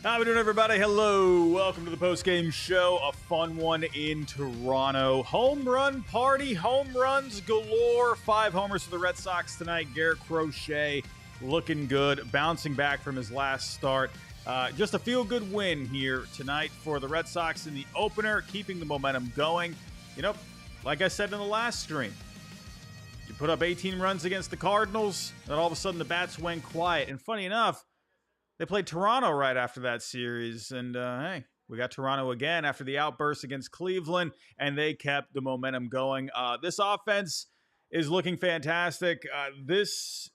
How we doing, everybody? Hello. Welcome to the post-game show. A fun one in Toronto. Home run party. Home runs galore. 5 homers for the Red Sox tonight. Garrett Crochet looking good. Bouncing back from his last start. Just a feel-good win here tonight for the Red Sox in the opener. Keeping the momentum going. You know, like I said in the last stream, you put up 18 runs against the Cardinals, then all of a sudden the bats went quiet. And funny enough, they played Toronto right after that series, and hey, we got Toronto again after the outburst against Cleveland, and they kept the momentum going. This offense is looking fantastic. This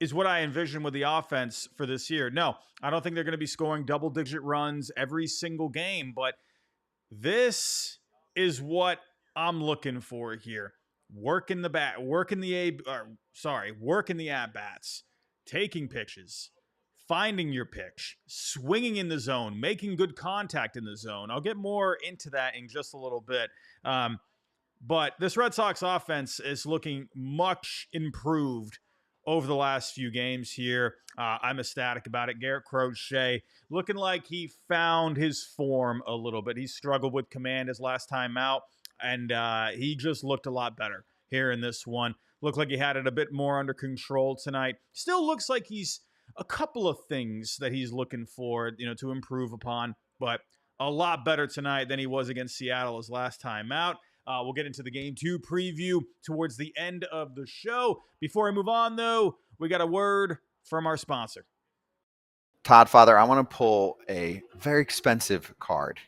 is what I envision with the offense for this year. No, I don't think they're going to be scoring double-digit runs every single game, but this is what I'm looking for here. Working the at-bats, taking pitches, finding your pitch, swinging in the zone, making good contact in the zone. I'll get more into that in just a little bit. But this Red Sox offense is looking much improved over the last few games here. I'm ecstatic about it. Garrett Crochet looking like he found his form a little bit. He struggled with command his last time out, and he just looked a lot better here in this one. Looked like he had it a bit more under control tonight. Still looks like he's a couple of things that he's looking for, to improve upon, but a lot better tonight than he was against Seattle his last time out. We'll get into the Game 2 preview towards the end of the show. Before I move on, though, we got a word from our sponsor. Todd, Father, I want to pull a very expensive card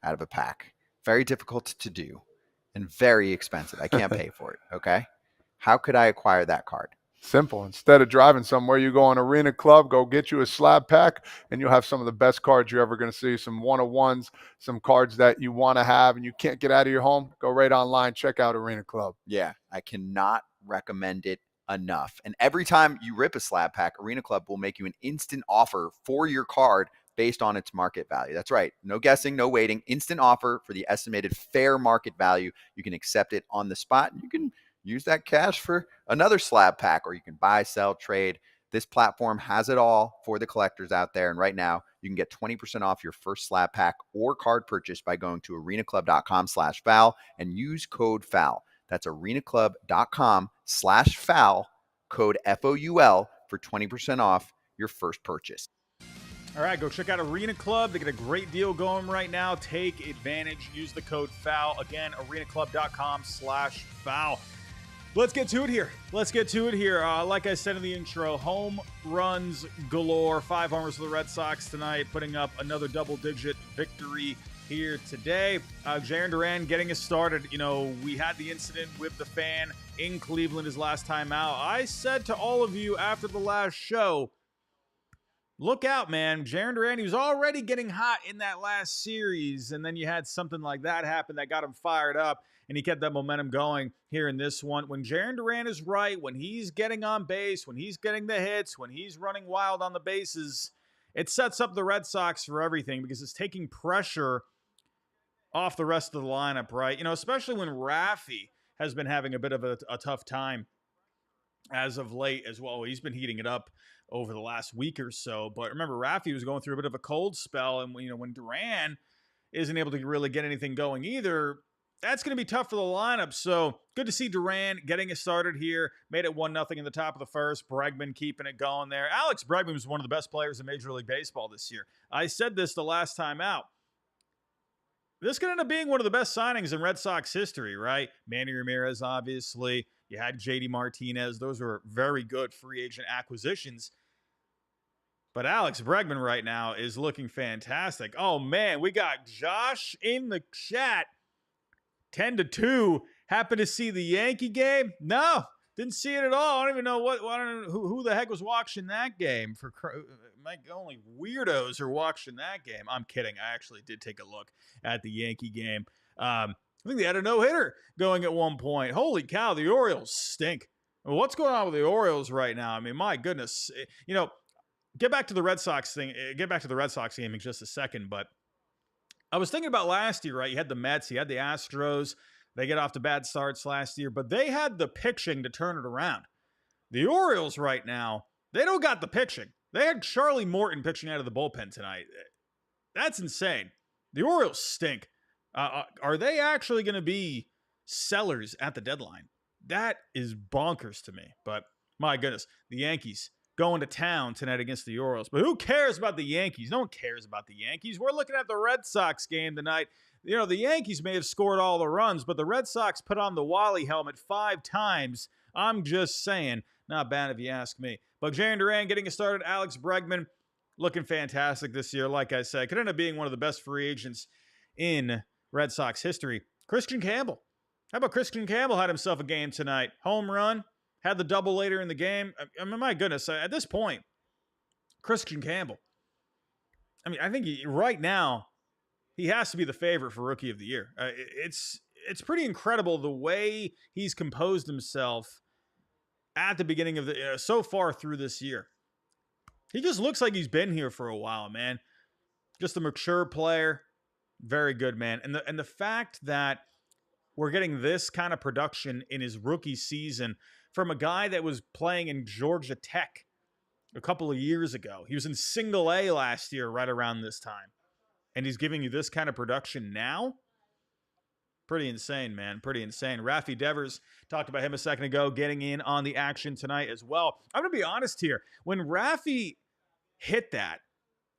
out of a pack. Very difficult to do and very expensive. I can't pay for it, okay? How could I acquire that card? Simple. Instead of driving somewhere, you go on Arena Club, go get you a slab pack, and you'll have some of the best cards you're ever going to see. Some one-of-ones, some cards that you want to have and you can't get out of your home. Go right online, check out Arena Club. Yeah, I cannot recommend it enough. And every time you rip a slab pack, Arena Club will make you an instant offer for your card based on its market value. That's right. No guessing, no waiting. Instant offer for the estimated fair market value. You can accept it on the spot. You can use that cash for another slab pack, or you can buy, sell, trade. This platform has it all for the collectors out there. And right now, you can get 20% off your first slab pack or card purchase by going to arenaclub.com/foul and use code FOUL. That's arenaclub.com/foul, code FOUL for 20% off your first purchase. All right, go check out Arena Club. They get a great deal going right now. Take advantage. Use the code FOUL. Again, arenaclub.com/foul. Let's get to it here. Like I said in the intro, home runs galore. 5 homers for the Red Sox tonight, putting up another double-digit victory here today. Jarren Duran getting us started. We had the incident with the fan in Cleveland his last time out. I said to all of you after the last show, look out, man. Jarren Duran, he was already getting hot in that last series, and then you had something like that happen that got him fired up, and he kept that momentum going here in this one. When Jarren Duran is right, when he's getting on base, when he's getting the hits, when he's running wild on the bases, it sets up the Red Sox for everything because it's taking pressure off the rest of the lineup, right? Especially when Raffy has been having a bit of a tough time as of late as well. He's been heating it up over the last week or so. But remember, Raffy was going through a bit of a cold spell. And, when Duran isn't able to really get anything going either, that's going to be tough for the lineup. So good to see Duran getting us started here. Made it 1-0 in the top of the first. Bregman keeping it going there. Alex Bregman was one of the best players in Major League Baseball this year. I said this the last time out. This could end up being one of the best signings in Red Sox history, right? Manny Ramirez, obviously. You had J.D. Martinez. Those were very good free agent acquisitions. But Alex Bregman right now is looking fantastic. Oh, man, we got Josh in the chat. 10-2. Happen to see the Yankee game? No, didn't see it at all. I don't even know who the heck was watching that game. Only weirdos are watching that game. I'm kidding. I actually did take a look at the Yankee game. I think they had a no-hitter going at one point. Holy cow, the Orioles stink. What's going on with the Orioles right now? I mean, my goodness. Get back to the Red Sox thing. Get back to the Red Sox game in just a second, but I was thinking about last year, right? You had the Mets, you had the Astros. They get off to bad starts last year, but they had the pitching to turn it around. The Orioles right now, they don't got the pitching. They had Charlie Morton pitching out of the bullpen tonight. That's insane. The Orioles stink. Are they actually going to be sellers at the deadline? That is bonkers to me. But my goodness, the Yankees going to town tonight against the Orioles. But who cares about the Yankees? No one cares about the Yankees. We're looking at the Red Sox game tonight. You know, the Yankees may have scored all the runs, but the Red Sox put on the Wally helmet 5 times. I'm just saying, not bad if you ask me. But Jaren Duran getting us started. Alex Bregman looking fantastic this year. Like I said, could end up being one of the best free agents in Red Sox history. Christian Campbell. How about Christian Campbell had himself a game tonight? Home run, had the double later in the game. I mean, my goodness, at this point, Christian Campbell. I mean, I think right now, he has to be the favorite for Rookie of the Year. It's pretty incredible the way he's composed himself at the beginning of the so far through this year. He just looks like he's been here for a while, man. Just a mature player. Very good, man. And the fact that we're getting this kind of production in his rookie season from a guy that was playing in Georgia Tech a couple of years ago. He was in single A last year right around this time. And he's giving you this kind of production now? Pretty insane, man. Pretty insane. Rafi Devers, talked about him a second ago, getting in on the action tonight as well. I'm going to be honest here. When Rafi hit that,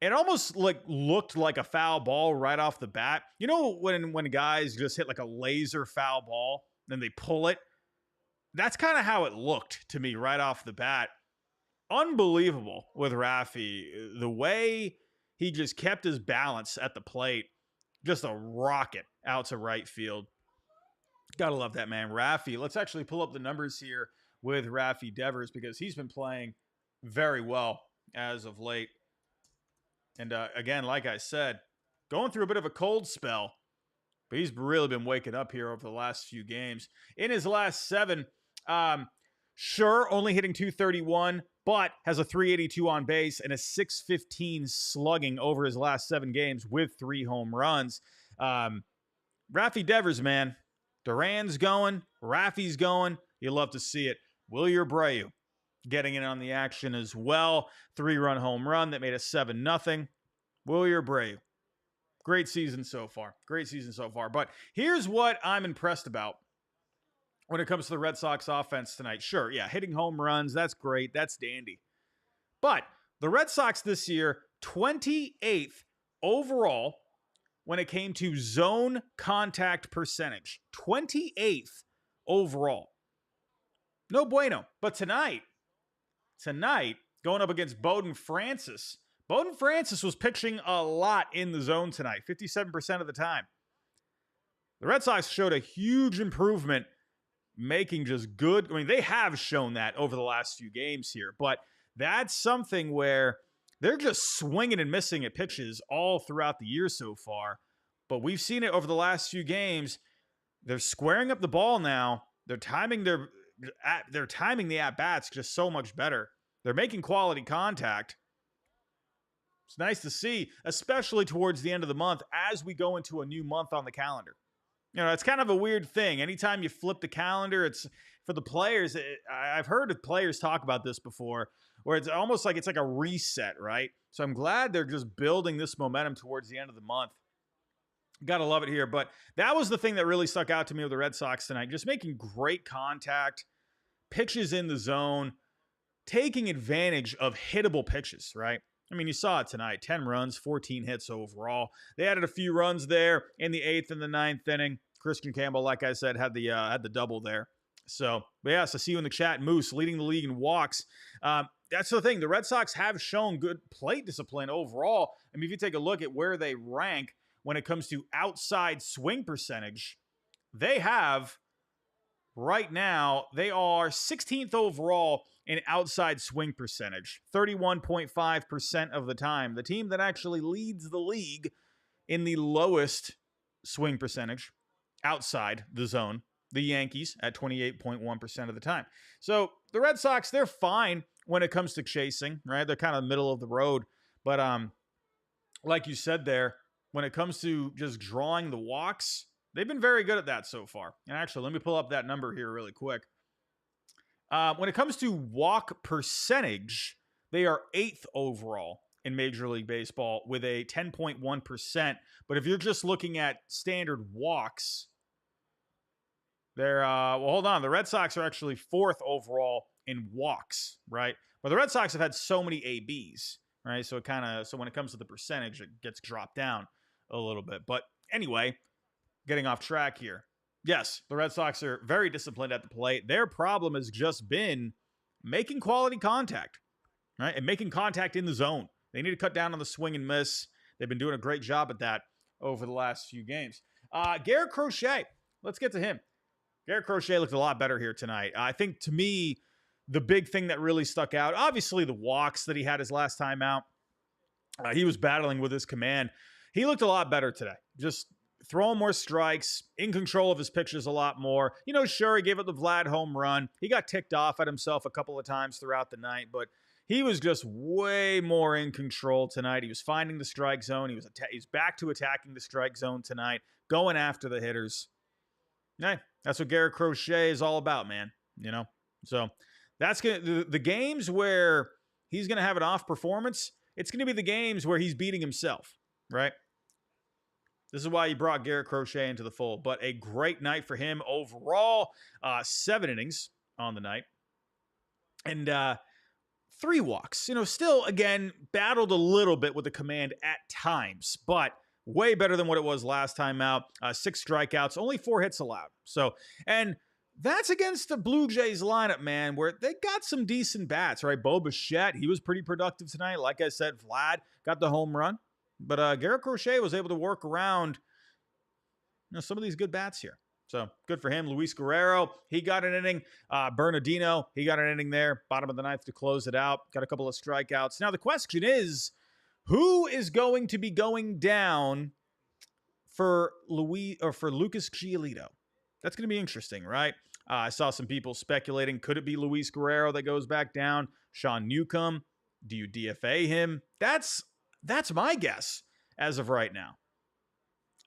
it almost looked like a foul ball right off the bat. You know when guys just hit like a laser foul ball, then they pull it? That's kind of how it looked to me right off the bat. Unbelievable with Rafi. The way he just kept his balance at the plate. Just a rocket out to right field. Gotta love that, man. Rafi, let's actually pull up the numbers here with Rafi Devers because he's been playing very well as of late. And again, like I said, going through a bit of a cold spell, but he's really been waking up here over the last few games. In his last 7, sure, only hitting .231, but has a .382 on base and a .615 slugging over his last 7 games with 3 home runs. Rafi Devers, man. Duran's going. Rafi's going. You love to see it. Wilyer Abreu getting in on the action as well. 3-run home run that made it 7-0. Wilyer Abreu. Great season so far. Great season so far. But here's what I'm impressed about when it comes to the Red Sox offense tonight. Sure, yeah, hitting home runs, that's great. That's dandy. But the Red Sox this year, 28th overall when it came to zone contact percentage. 28th overall. No bueno. But tonight, going up against Bowden Francis. Bowden Francis was pitching a lot in the zone tonight, 57% of the time. The Red Sox showed a huge improvement, making just good. I mean, they have shown that over the last few games here, but that's something where they're just swinging and missing at pitches all throughout the year so far. But we've seen it over the last few games. They're squaring up the ball now. They're timing the at-bats just so much better. They're making quality contact. It's nice to see, especially towards the end of the month as we go into a new month on the calendar. You know, it's kind of a weird thing. Anytime you flip the calendar, it's for the players. I've heard of players talk about this before, where it's almost like it's like a reset, right? So I'm glad they're just building this momentum towards the end of the month. Gotta love it here. But that was the thing that really stuck out to me with the Red Sox tonight. Just making great contact, pitches in the zone, taking advantage of hittable pitches, right? I mean, you saw it tonight. 10 runs, 14 hits overall. They added a few runs there in the 8th and the 9th inning. Christian Campbell, like I said, had the double there. So, but yes, I see you in the chat. Moose leading the league in walks. That's the thing. The Red Sox have shown good plate discipline overall. I mean, if you take a look at where they rank when it comes to outside swing percentage, they have right now, they are 16th overall in outside swing percentage, 31.5% of the time. The team that actually leads the league in the lowest swing percentage outside the zone, the Yankees at 28.1% of the time. So the Red Sox, they're fine when it comes to chasing, right? They're kind of middle of the road. But like you said there, when it comes to just drawing the walks, they've been very good at that so far. And actually, let me pull up that number here really quick. When it comes to walk percentage, they are 8th overall in Major League Baseball with a 10.1%. But if you're just looking at standard walks, they're, hold on. The Red Sox are actually 4th overall in walks, right? But the Red Sox have had so many ABs, right? So so when it comes to the percentage, it gets dropped down a little bit. But anyway, getting off track here. Yes, the Red Sox are very disciplined at the plate. Their problem has just been making quality contact, right? And making contact in the zone. They need to cut down on the swing and miss. They've been doing a great job at that over the last few games. Garrett Crochet. Let's get to him. Garrett Crochet looked a lot better here tonight. I think, to me, the big thing that really stuck out, obviously the walks that he had his last time out. He was battling with his command. He looked a lot better today. Just throwing more strikes, in control of his pitches a lot more. You know, sure, he gave up the Vlad home run. He got ticked off at himself a couple of times throughout the night, but he was just way more in control tonight. He was finding the strike zone. He's back to attacking the strike zone tonight, going after the hitters. Hey, that's what Garrett Crochet is all about, man. You know? So that's the games where he's going to have an off performance, it's going to be the games where he's beating himself, right? This is why you brought Garrett Crochet into the fold. But a great night for him overall. 7 innings on the night. And 3 walks. You know, still, again, battled a little bit with the command at times. But way better than what it was last time out. 6 strikeouts, only 4 hits allowed. So, and that's against the Blue Jays lineup, man, where they got some decent bats, right? Bo Bichette, he was pretty productive tonight. Like I said, Vlad got the home run. But Garrett Crochet was able to work around some of these good bats here. So good for him. Luis Guerrero, he got an inning. Bernardino, he got an inning there. Bottom of the ninth to close it out. Got a couple of strikeouts. Now the question is, who is going to be going down for Lucas Giolito? That's going to be interesting, right? I saw some people speculating, could it be Luis Guerrero that goes back down? Sean Newcomb, do you DFA him? That's my guess as of right now.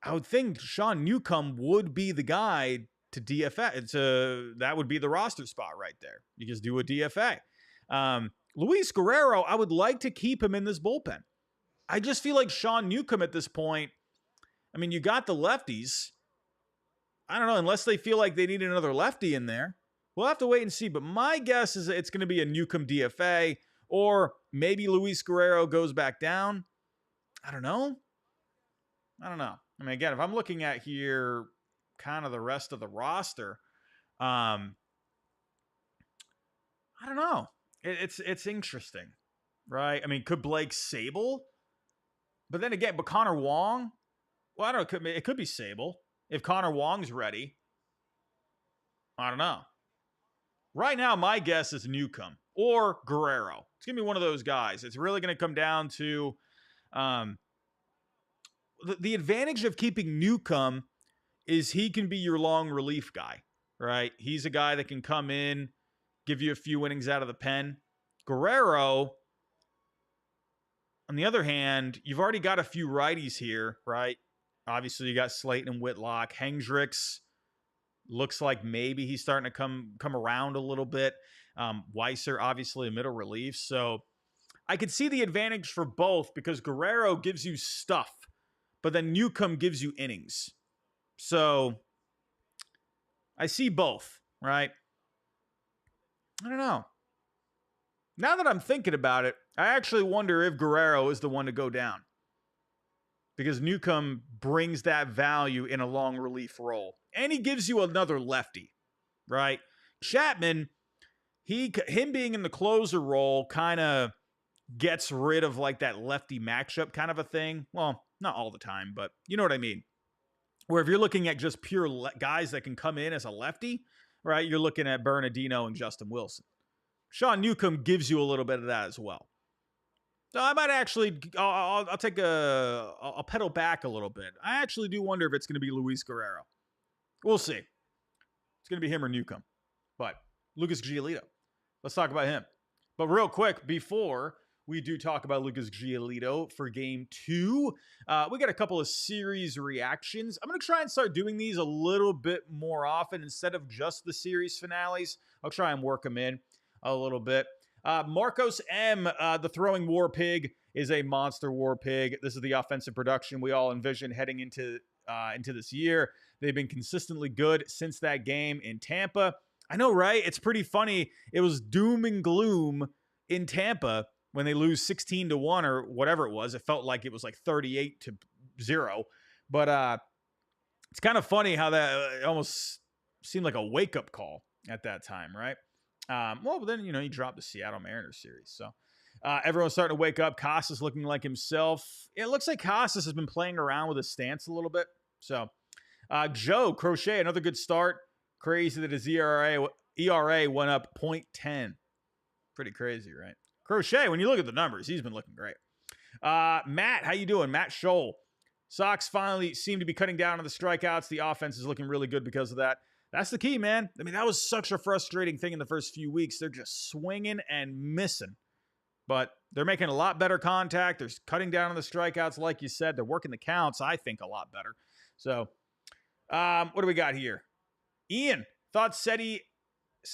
I would think Sean Newcomb would be the guy to DFA. That would be the roster spot right there. You just do a DFA. Luis Guerrero, I would like to keep him in this bullpen. I just feel like Sean Newcomb at this point, I mean, you got the lefties. I don't know, unless they feel like they need another lefty in there. We'll have to wait and see. But my guess is it's going to be a Newcomb DFA, or maybe Luis Guerrero goes back down. I don't know. I mean, again, if I'm looking at here kind of the rest of the roster, I don't know. It's interesting, right? I mean, could Blake Sable? But then again, Connor Wong? Well, I don't know. It could be Sable. If Connor Wong's ready, I don't know. Right now, my guess is Newcomb or Guerrero. It's going to be one of those guys. It's really going to come down to the advantage of keeping Newcomb is he can be your long relief guy, right? He's a guy that can come in, give you a few innings out of the pen. Guerrero, on the other hand, you've already got a few righties here, right? Obviously, you got Slayton and Whitlock. Hendricks looks like maybe he's starting to come around a little bit. Weiser, obviously, a middle relief. So I could see the advantage for both because Guerrero gives you stuff, but then Newcomb gives you innings. So I see both, right? I don't know. Now that I'm thinking about it, I actually wonder if Guerrero is the one to go down. Because Newcomb brings that value in a long relief role. And he gives you another lefty, right? Chapman, him being in the closer role kind of gets rid of like that lefty matchup kind of a thing. Well, not all the time, but you know what I mean. Where if you're looking at just pure guys that can come in as a lefty, right? You're looking at Bernardino and Justin Wilson. Sean Newcomb gives you a little bit of that as well. So I might actually, I'll pedal back a little bit. I actually do wonder if it's going to be Luis Guerrero. We'll see. It's going to be him or Newcomb. But Lucas Giolito, let's talk about him. But real quick, before we do talk about Lucas Giolito for Game 2, we got a couple of series reactions. I'm going to try and start doing these a little bit more often instead of just the series finales. I'll try and work them in a little bit. Marcos M., the throwing war pig, is a monster war pig. This is the offensive production we all envision heading into this year. They've been consistently good since that game in Tampa. I know, right? It's pretty funny. It was doom and gloom in Tampa when they lose 16-1 or whatever it was. It felt like it was like 38-0. But it's kind of funny how that almost seemed like a wake-up call at that time, right? Well, but then, he dropped the Seattle Mariners series. So everyone's starting to wake up. Casas looking like himself. It looks like Casas has been playing around with his stance a little bit. So Joe Crochet, another good start. Crazy that his ERA went up 0.10. Pretty crazy, right? Crochet, when you look at the numbers, he's been looking great. Matt, how you doing? Matt Scholl. Sox finally seem to be cutting down on the strikeouts. The offense is looking really good because of that. That's the key, man. I mean, that was such a frustrating thing in the first few weeks. They're just swinging and missing. But they're making a lot better contact. They're cutting down on the strikeouts, like you said. They're working the counts, I think, a lot better. So, what do we got here? Ian thought SETI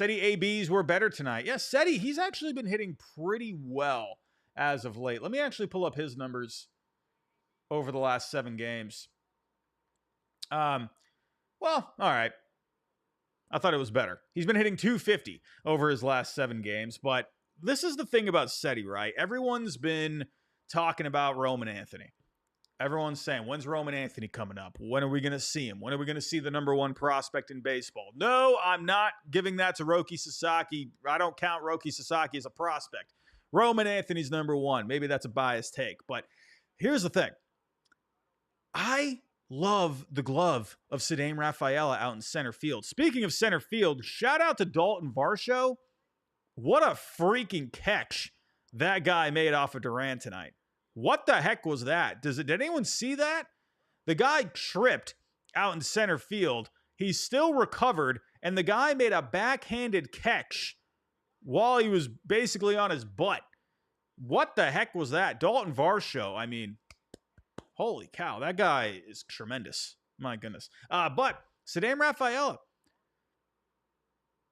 ABs were better tonight. Yes, SETI, he's actually been hitting pretty well as of late. Let me actually pull up his numbers over the last 7 games. Well, all right. I thought it was better. He's been hitting 250 over his last 7 games, but this is the thing about SETI, right? Everyone's been talking about Roman Anthony. Everyone's saying, when's Roman Anthony coming up? When are we going to see him? When are we going to see the number 1 prospect in baseball? No, I'm not giving that to Roki Sasaki. I don't count Roki Sasaki as a prospect. Roman Anthony's number 1. Maybe that's a biased take, but here's the thing. I love the glove of Cedame Rafaela out in center field. Speaking of center field, shout out to Dalton Varsho. What a freaking catch that guy made off of Durant tonight. What the heck was that? Did anyone see that? The guy tripped out in center field. He still recovered, and the guy made a backhanded catch while he was basically on his butt. What the heck was that? Dalton Varsho, I mean, holy cow, that guy is tremendous. My goodness. But Cedame Rafaela,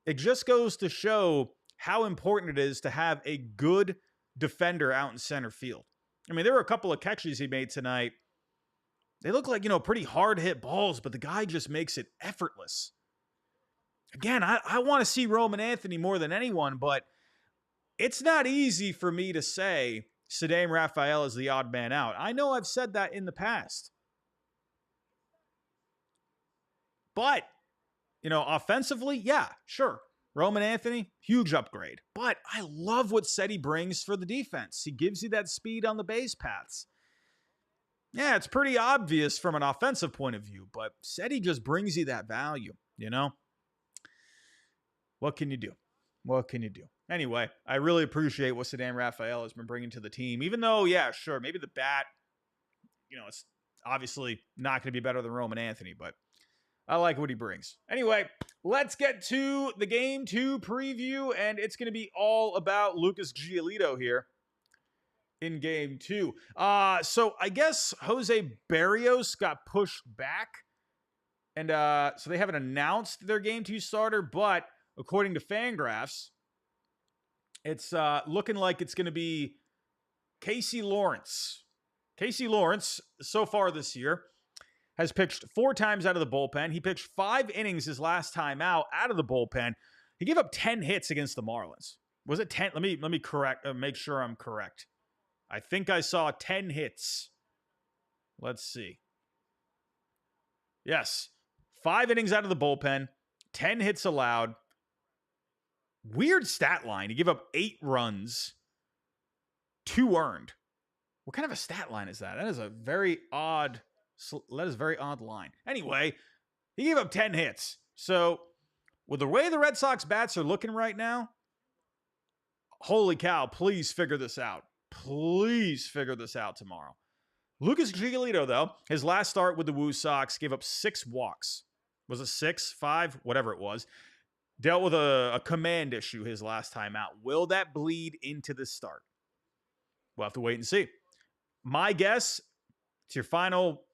it just goes to show how important it is to have a good defender out in center field. I mean, there were a couple of catches he made tonight. They look like, pretty hard hit balls, but the guy just makes it effortless. Again, I want to see Roman Anthony more than anyone, but it's not easy for me to say Cedame Rafaela is the odd man out. I know I've said that in the past. But, offensively, yeah, sure. Roman Anthony, huge upgrade. But I love what SETI brings for the defense. He gives you that speed on the base paths. Yeah, it's pretty obvious from an offensive point of view, but SETI just brings you that value, What can you do? What can you do? Anyway, I really appreciate what Cedame Rafaela has been bringing to the team, even though, yeah, sure, maybe the bat, it's obviously not going to be better than Roman Anthony, but I like what he brings. Anyway, let's get to the Game 2 preview, and it's going to be all about Lucas Giolito here in Game 2. So I guess Jose Barrios got pushed back, and so they haven't announced their Game 2 starter, but according to Fangraphs, it's looking like it's going to be Casey Lawrence. Casey Lawrence, so far this year, has pitched 4 times out of the bullpen. He pitched 5 innings his last time out of the bullpen. He gave up 10 hits against the Marlins. Was it 10? Let me correct. Make sure I'm correct. I think I saw 10 hits. Let's see. Yes, 5 innings out of the bullpen, 10 hits allowed. Weird stat line. He gave up 8 runs, 2 earned. What kind of a stat line is that? That is a very odd. That is a very odd line. Anyway, he gave up 10 hits. So, with the way the Red Sox bats are looking right now, holy cow, please figure this out. Please figure this out tomorrow. Lucas Giolito, though, his last start with the Woo Sox, gave up 6 walks. Was it 6, 5, whatever it was. Dealt with a command issue his last time out. Will that bleed into this start? We'll have to wait and see. My guess, it's your final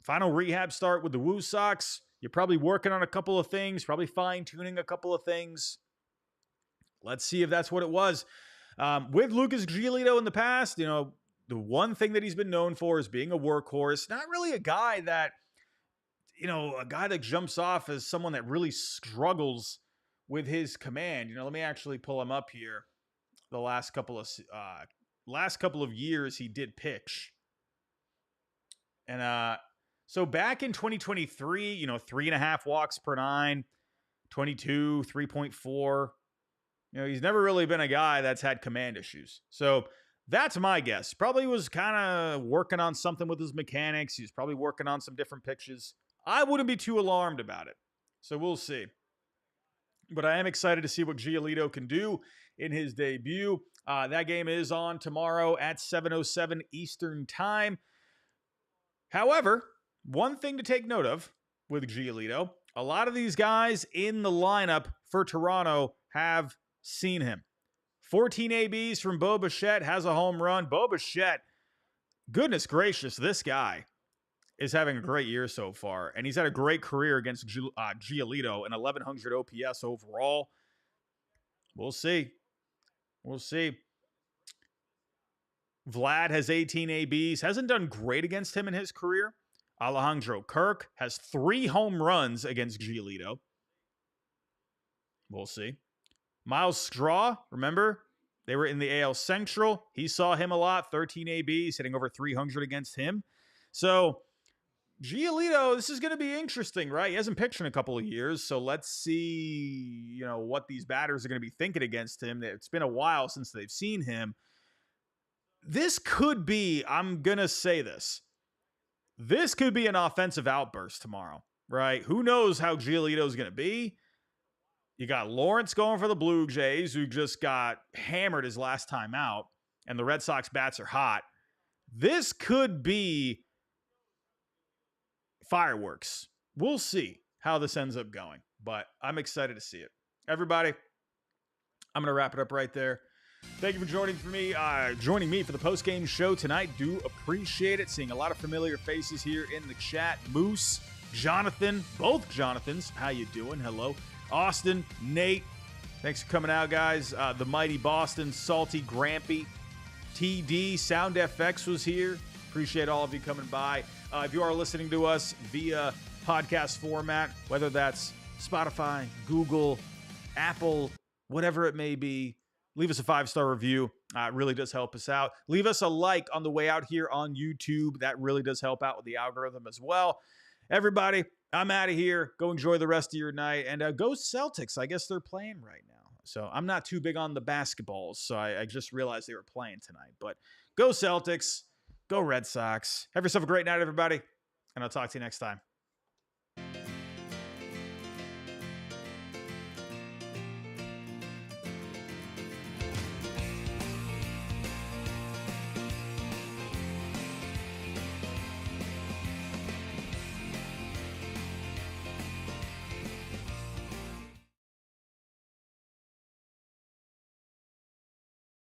rehab start with the Woo Sox. You're probably working on a couple of things, probably fine-tuning a couple of things. Let's see if that's what it was. With Lucas Giolito in the past, the one thing that he's been known for is being a workhorse. Not really a guy that, a guy that jumps off as someone that really struggles with his command. Let me actually pull him up here. The last couple of years he did pitch. And so back in 2023, 3.5 walks per 9, 22, 3.4. He's never really been a guy that's had command issues. So that's my guess. Probably was kind of working on something with his mechanics. He was probably working on some different pitches. I wouldn't be too alarmed about it. So we'll see. But I am excited to see what Giolito can do in his debut. That game is on tomorrow at 7:07 Eastern Time. However, one thing to take note of with Giolito, a lot of these guys in the lineup for Toronto have seen him. 14 ABs from Bo Bichette has a home run. Bo Bichette, goodness gracious, this guy is having a great year so far. And he's had a great career against Giolito, an 1,100 OPS overall. We'll see. We'll see. Vlad has 18 ABs. Hasn't done great against him in his career. Alejandro Kirk has 3 home runs against Giolito. We'll see. Miles Straw, remember? They were in the AL Central. He saw him a lot. 13 ABs, hitting over 300 against him. So Giolito, this is going to be interesting, right? He hasn't pitched in a couple of years, so let's see, what these batters are going to be thinking against him. It's been a while since they've seen him. This could be, I'm going to say this could be an offensive outburst tomorrow, right? Who knows how Giolito is going to be? You got Lawrence going for the Blue Jays, who just got hammered his last time out, and the Red Sox bats are hot. This could be fireworks. We'll see how this ends up going, but I'm excited to see it. Everybody, I'm going to wrap it up right there. Thank you for joining me for the post-game show tonight. Do appreciate it. Seeing a lot of familiar faces here in the chat. Moose, Jonathan, both Jonathans. How you doing? Hello. Austin, Nate. Thanks for coming out, guys. The mighty Boston, Salty, Grampy, TD, Sound FX was here. Appreciate all of you coming by. If you are listening to us via podcast format, whether that's Spotify, Google, Apple, whatever it may be, leave us a 5-star review. It really does help us out. Leave us a like on the way out here on YouTube. That really does help out with the algorithm as well. Everybody, I'm out of here. Go enjoy the rest of your night. And go Celtics. I guess they're playing right now. So I'm not too big on the basketballs. So I just realized they were playing tonight. But go Celtics. Go Red Sox. Have yourself a great night, everybody. And I'll talk to you next time.